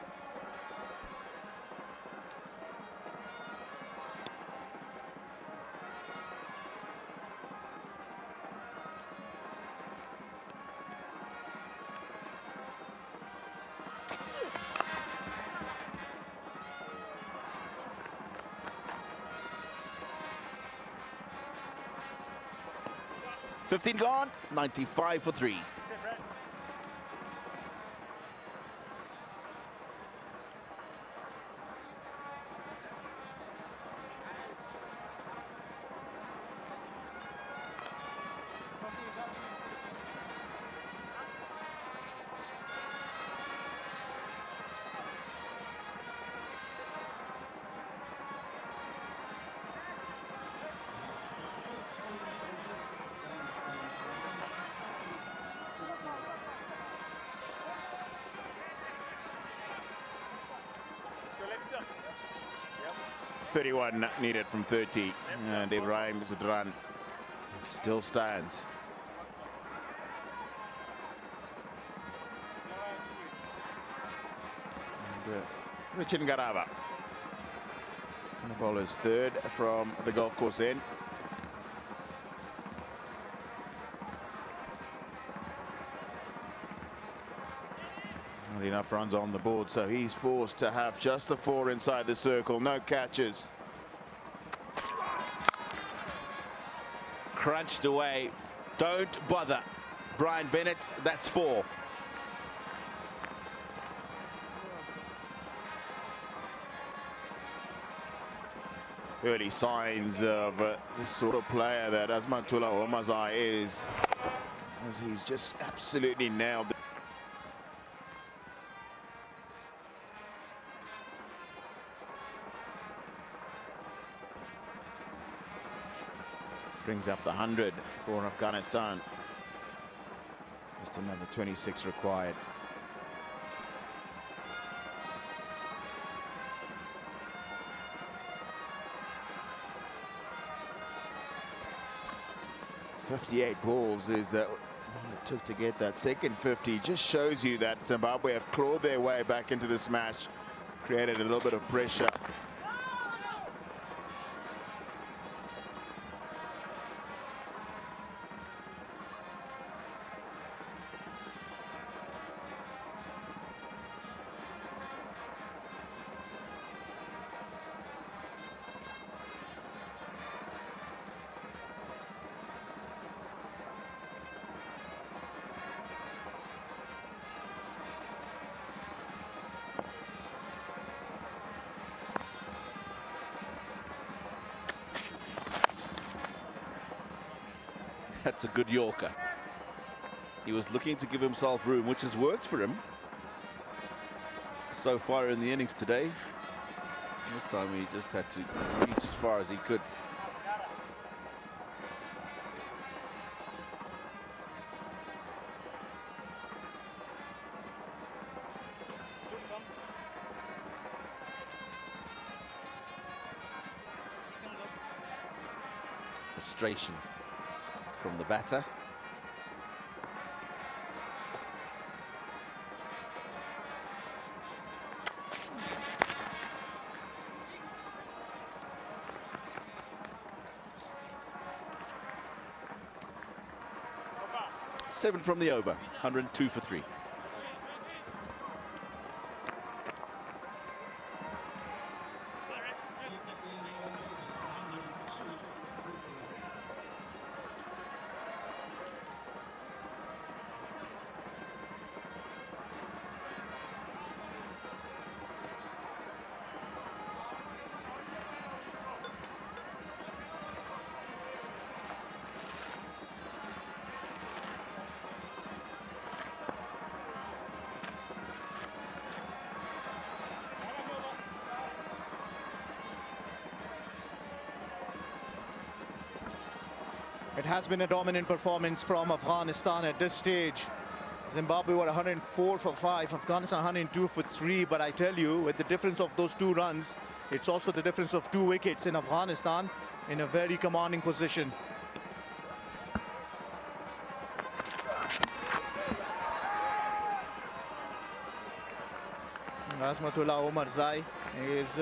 $15 gone, 95 for 3. Let's jump. 31 needed from 30, and Ibrahim Zadran still stands. And, Richard Garava. And the ball is third from the golf course end. Not enough runs on the board, so he's forced to have just the 4 inside the circle. No catches. Crunched away. Don't bother. Brian Bennett, that's 4. Early signs of this sort of player that Azmatullah Omazai is, as he's just absolutely nailed it. Brings up the 100 for Afghanistan. Just another 26 required. .58 balls is what it took to get that second 50. Just shows you that Zimbabwe have clawed their way back into this match, created a little bit of pressure. That's a good Yorker. He was looking to give himself room, which has worked for him so far in the innings today. This time he just had to reach as far as he could. Frustration from the batter. Seven from the over, 102 for 3. It has been a dominant performance from Afghanistan at this stage. Zimbabwe were 104 for 5, Afghanistan 102 for 3. But I tell you, with the difference of those 2 runs, it's also the difference of 2 wickets in Afghanistan in a very commanding position. Azmatullah Omarzai, his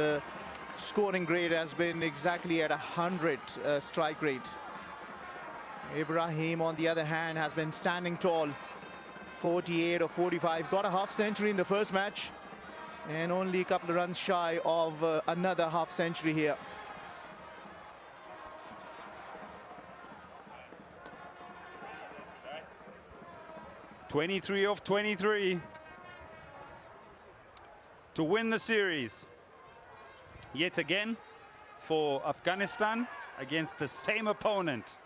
scoring grade has been exactly at 100 strike rate. Ibrahim, on the other hand, has been standing tall. 48 or 45, got a half century in the first match and only a couple of runs shy of another half century here. "23 off 23 to win the series yet again for Afghanistan against the same opponent.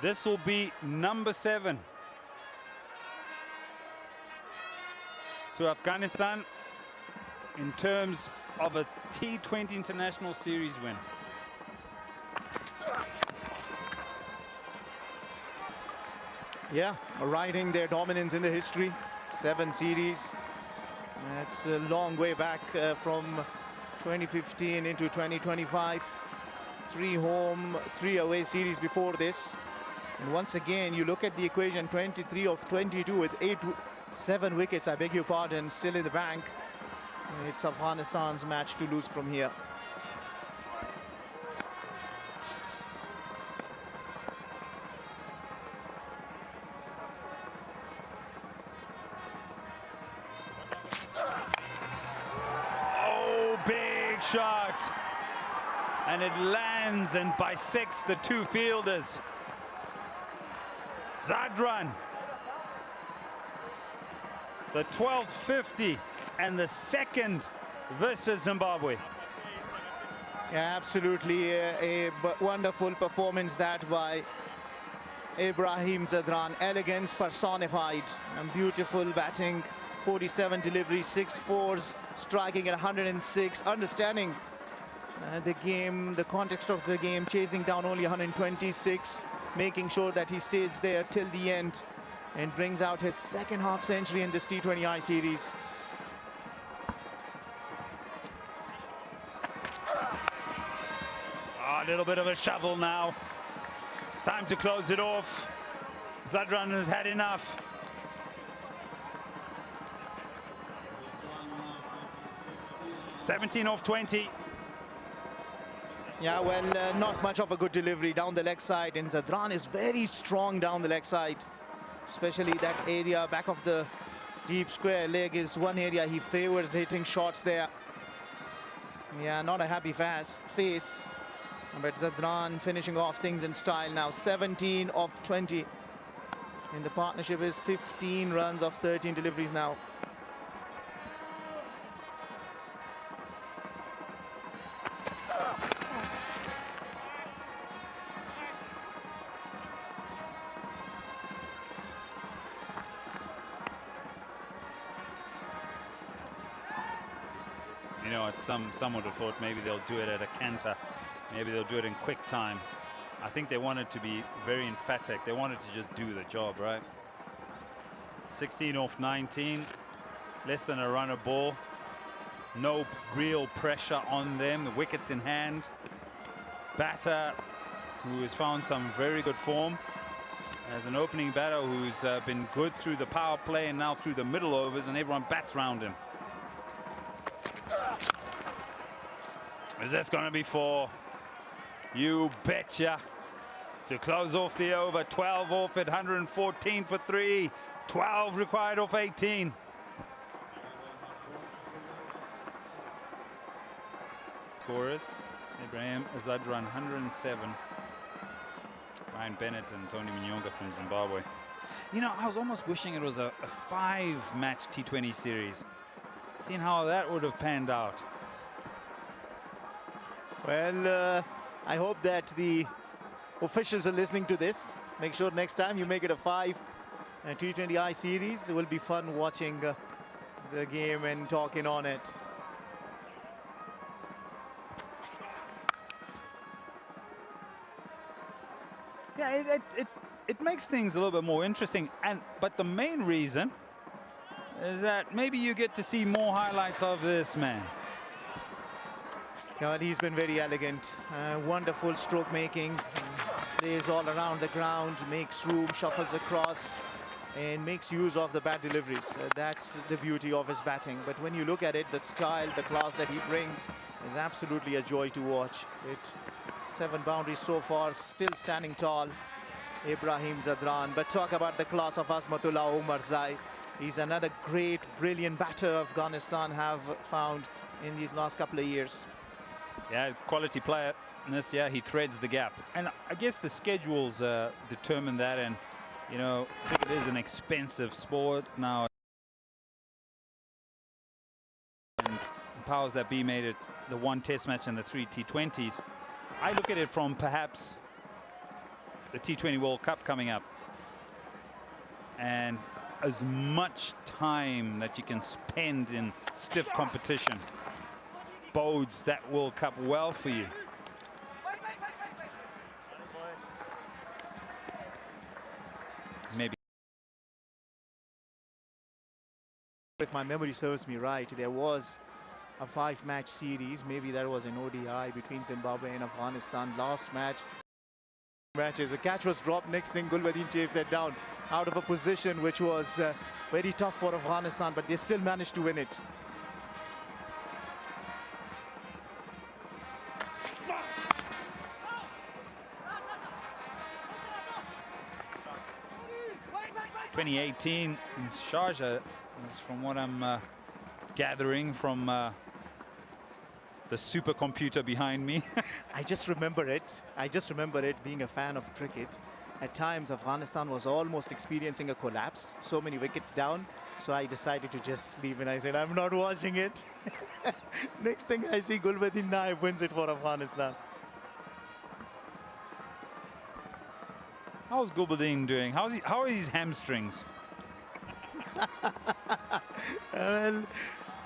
This will be number 7 to Afghanistan in terms of a T20 international series win. Yeah, riding their dominance in the history. 7 series. That's a long way back from 2015 into 2025. 3 home, 3 away series before this. And once again, you look at the equation, 23 of 22 with 7 wickets, I beg your pardon, still in the bank. It's Afghanistan's match to lose from here. Oh, big shot. And it lands and bisects the 2 fielders. Zadran, the 12th 50 and the 2nd versus Zimbabwe. Yeah, absolutely a wonderful performance that by Ibrahim Zadran. Elegance personified and beautiful batting. 47 deliveries, 6 fours, striking at 106, understanding the game, the context of the game, chasing down only 126, making sure that he stays there till the end and brings out his 2nd half century in this T20I series. A little bit of a shovel now. It's time to close it off. Zadran has had enough. "17 off 20. Yeah, well, not much of a good delivery down the leg side, and Zadran is very strong down the leg side, especially that area back of the deep square leg is one area he favors hitting shots there. Yeah, not a happy face, but Zadran finishing off things in style now. 17 of 20 in the partnership is 15 runs of 13 deliveries now. You know, some would have thought maybe they'll do it at a canter. Maybe they'll do it in quick time. I think they wanted to be very emphatic. They wanted to just do the job, right? 16 off 19. Less than a run a ball. No real pressure on them. The wickets in hand. Batter who has found some very good form. As an opening batter who's been good through the power play and now through the middle overs, and everyone bats round him. Is this going to be 4? You betcha. To close off the over. 12 off at 114 for 3. 12 required off 18. Chorus. Ibrahim Zadran 107. Ryan Bennett and Tony Mnyonga from Zimbabwe. You know, I was almost wishing it was a 5-match T20 series. Seeing how that would have panned out. Well, I hope that the officials are listening to this. Make sure next time you make it a 5 T20I series. It will be fun watching the game and talking on it. Yeah, it makes things a little bit more interesting. But the main reason is that maybe you get to see more highlights of this man. Yeah, he's been very elegant, wonderful stroke making, plays all around the ground, makes room, shuffles across, and makes use of the bat deliveries. That's the beauty of his batting. But when you look at it, the style, the class that he brings is absolutely a joy to watch. With 7 boundaries so far, still standing tall, Ibrahim Zadran. But talk about the class of Azmatullah Omarzai. He's another great, brilliant batter Afghanistan have found in these last couple of years. Yeah, quality player. And this year he threads the gap. And I guess the schedules determine that. And, you know, cricket is an expensive sport now. And the powers that be made it the 1 test match and the 3 T20s. I look at it from perhaps the T20 World Cup coming up. And as much time that you can spend in stiff competition bodes that World Cup well for you. Maybe. If my memory serves me right, there was a 5-match series. Maybe that was an ODI between Zimbabwe and Afghanistan. Last matches, a catch was dropped. Next thing, Gulbadin chased that down out of a position which was very tough for Afghanistan, but they still managed to win it. .2018 in Sharjah, from what I'm gathering from the supercomputer behind me. I just remember it. Being a fan of cricket. At times, Afghanistan was almost experiencing a collapse. So many wickets down. So I decided to just sleep, and I said, I'm not watching it. Next thing I see, Gulbadin Naib wins it for Afghanistan. How's Gulbadin doing? How are his hamstrings? Well,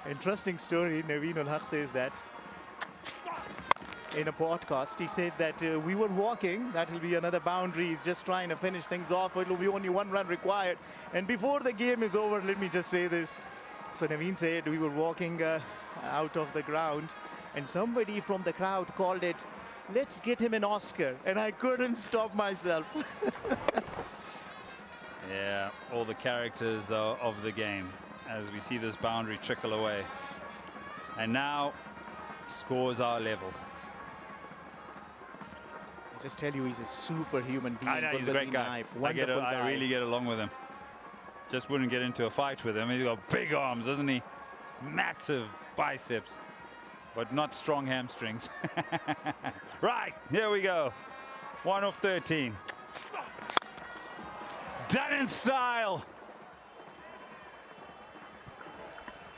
interesting story. Naveen ul Haq says that in a podcast. He said that we were walking, that will be another boundary. He's just trying to finish things off. It will be only 1 run required. And before the game is over, let me just say this. So Naveen said we were walking out of the ground, and somebody from the crowd called it, let's get him an Oscar. And I couldn't stop myself. Yeah, all the characters of the game as we see this boundary trickle away. And now scores are level. I just tell you, he's a superhuman being. I know, he's a great guy. I really get along with him. Just wouldn't get into a fight with him. He's got big arms, doesn't he? Massive biceps, but not strong hamstrings. Right, here we go. 1 of 13. Done in style.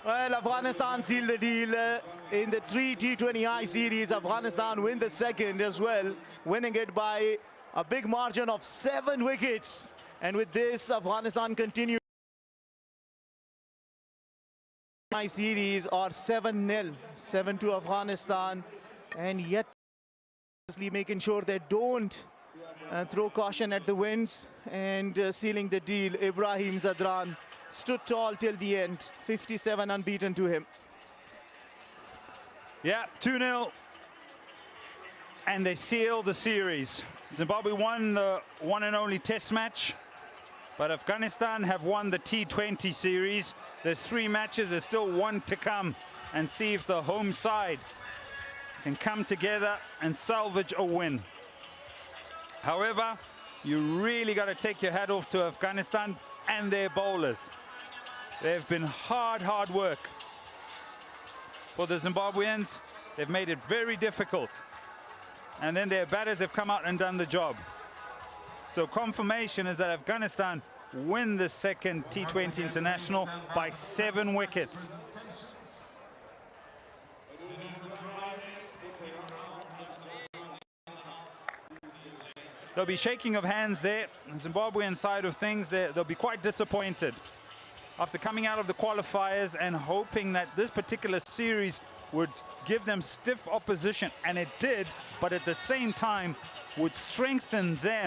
Well, Afghanistan sealed the deal in the 3 T20I series. Afghanistan win the second as well, winning it by a big margin of 7 wickets. And with this, Afghanistan continues series are 7-0, 7-2 Afghanistan, and yet making sure they don't throw caution at the winds and sealing the deal. Ibrahim Zadran stood tall till the end, 57 unbeaten to him. Yeah, 2-0, and they seal the series. Zimbabwe won the one and only test match, but Afghanistan have won the T20 series. There's 3 matches, there's still 1 to come, and see if the home side can come together and salvage a win. However, you really got to take your hat off to Afghanistan and their bowlers. They've been hard work. For the Zimbabweans, they've made it very difficult. And then their batters have come out and done the job. So confirmation is that Afghanistan win the second T20 international by 7 wickets. There'll be shaking of hands there. The Zimbabwean side of things, they'll be quite disappointed after coming out of the qualifiers and hoping that this particular series would give them stiff opposition, and it did, but at the same time would strengthen them